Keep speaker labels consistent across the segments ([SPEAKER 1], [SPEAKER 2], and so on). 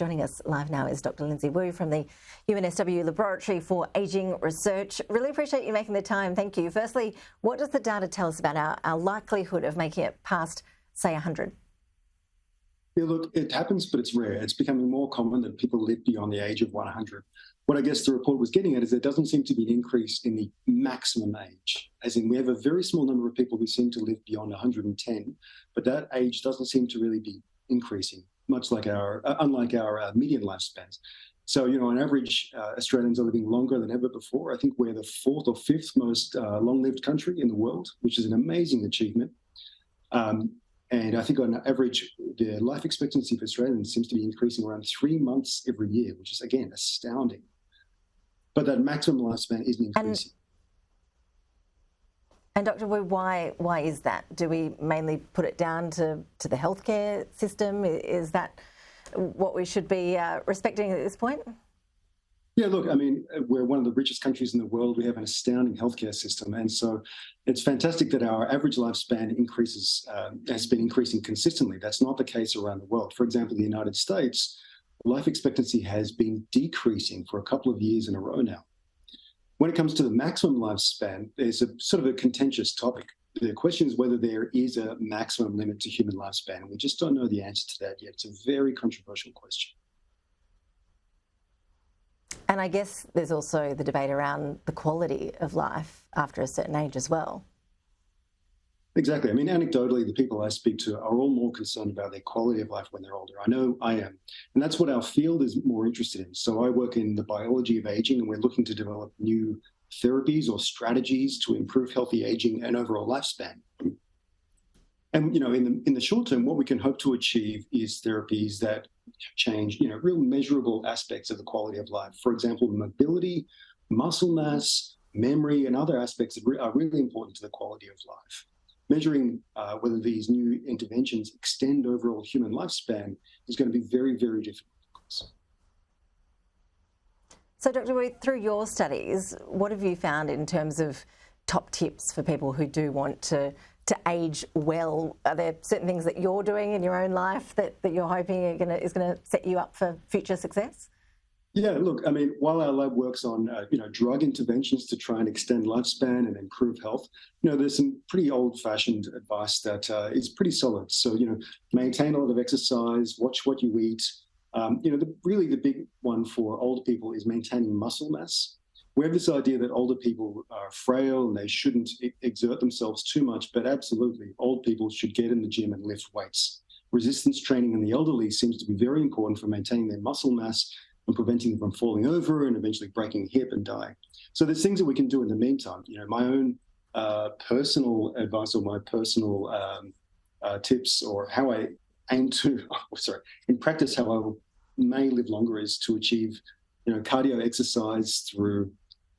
[SPEAKER 1] Joining us live now is Dr. Lindsay from the UNSW Laboratory for Ageing Research. Really appreciate you making the time. Thank you. Firstly, what does the data tell us about our likelihood of making it past, say, 100?
[SPEAKER 2] Yeah, look, it happens, but it's rare. It's becoming more common that people live beyond the age of 100. What I guess the report was getting at is there doesn't seem to be an increase in the maximum age, as in we have a very small number of people who seem to live beyond 110, but that age doesn't seem to really be increasing, much like unlike our median lifespans. So, on average, Australians are living longer than ever before. I think we're the fourth or fifth most long-lived country in the world, which is an amazing achievement. And I think on average, the life expectancy for Australians seems to be increasing around 3 months every year, which is, again, astounding. But that maximum lifespan isn't increasing.
[SPEAKER 1] And Dr. Wu, why is that? Do we mainly put it down to the healthcare system? Is that what we should be respecting at this point?
[SPEAKER 2] Yeah, look, I mean, we're one of the richest countries in the world. We have an astounding healthcare system. And so it's fantastic that our average lifespan has been increasing consistently. That's not the case around the world. For example, in the United States, life expectancy has been decreasing for a couple of years in a row now. When it comes to the maximum lifespan, there's a sort of a contentious topic. The question is whether there is a maximum limit to human lifespan. We just don't know the answer to that yet. It's a very controversial question.
[SPEAKER 1] And I guess there's also the debate around the quality of life after a certain age as well.
[SPEAKER 2] Exactly. I mean, anecdotally, the people I speak to are all more concerned about their quality of life when they're older. I know I am. And that's what our field is more interested in. So I work in the biology of aging, and we're looking to develop new therapies or strategies to improve healthy aging and overall lifespan. And, in the short term, what we can hope to achieve is therapies that change, real measurable aspects of the quality of life. For example, mobility, muscle mass, memory, and other aspects are really important to the quality of life. Measuring whether these new interventions extend overall human lifespan is going to be very, very difficult, of course.
[SPEAKER 1] So, Dr. Wu, through your studies, what have you found in terms of top tips for people who do want to age well? Are there certain things that you're doing in your own life that you're hoping is going to set you up for future success?
[SPEAKER 2] Yeah, look, I mean, while our lab works on, drug interventions to try and extend lifespan and improve health, there's some pretty old-fashioned advice that is pretty solid. So, maintain a lot of exercise, watch what you eat. The big one for older people is maintaining muscle mass. We have this idea that older people are frail and they shouldn't exert themselves too much, but absolutely, old people should get in the gym and lift weights. Resistance training in the elderly seems to be very important for maintaining their muscle mass and preventing them from falling over and eventually breaking a hip and dying. So there's things that we can do in the meantime. My own personal advice or my personal tips, or how I aim to, in practice, how I may live longer is to achieve, cardio exercise through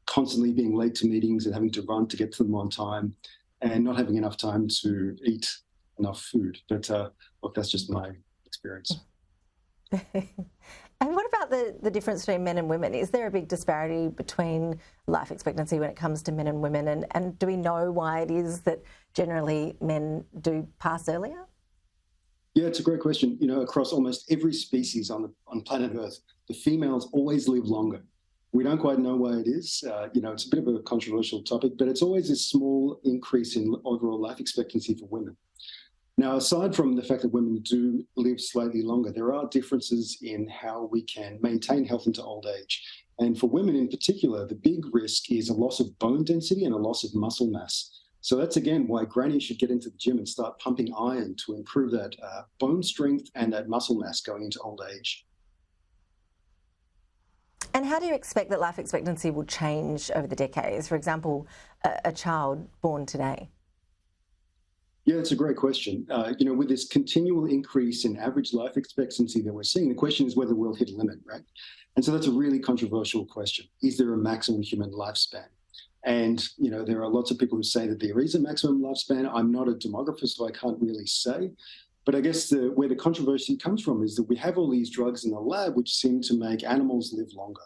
[SPEAKER 2] constantly being late to meetings and having to run to get to them on time and not having enough time to eat enough food. But look, that's just my experience.
[SPEAKER 1] And what about the difference between men and women? Is there a big disparity between life expectancy when it comes to men and women? And do we know why it is that generally men do pass earlier?
[SPEAKER 2] Yeah, it's a great question. Across almost every species on planet Earth, the females always live longer. We don't quite know why it is. It's a bit of a controversial topic, but it's always a small increase in overall life expectancy for women. Now, aside from the fact that women do live slightly longer, there are differences in how we can maintain health into old age. And for women in particular, the big risk is a loss of bone density and a loss of muscle mass. So that's, again, why granny should get into the gym and start pumping iron to improve that bone strength and that muscle mass going into old age.
[SPEAKER 1] And how do you expect that life expectancy will change over the decades? For example, a child born today?
[SPEAKER 2] Yeah, it's a great question. With this continual increase in average life expectancy that we're seeing, the question is whether we'll hit a limit, right? And so that's a really controversial question. Is there a maximum human lifespan? And, there are lots of people who say that there is a maximum lifespan. I'm not a demographer, so I can't really say. But I guess where the controversy comes from is that we have all these drugs in the lab which seem to make animals live longer.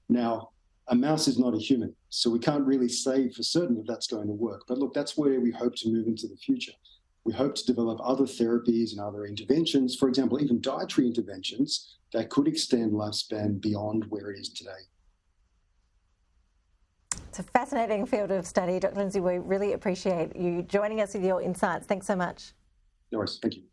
[SPEAKER 2] Now, a mouse is not a human, so we can't really say for certain if that's going to work. But look, that's where we hope to move into the future. we hope to develop other therapies and other interventions, for example, even dietary interventions that could extend lifespan beyond where it is today.
[SPEAKER 1] It's a fascinating field of study. Dr. Lindsay, we really appreciate you joining us with your insights. Thanks so much.
[SPEAKER 2] No worries. Thank you.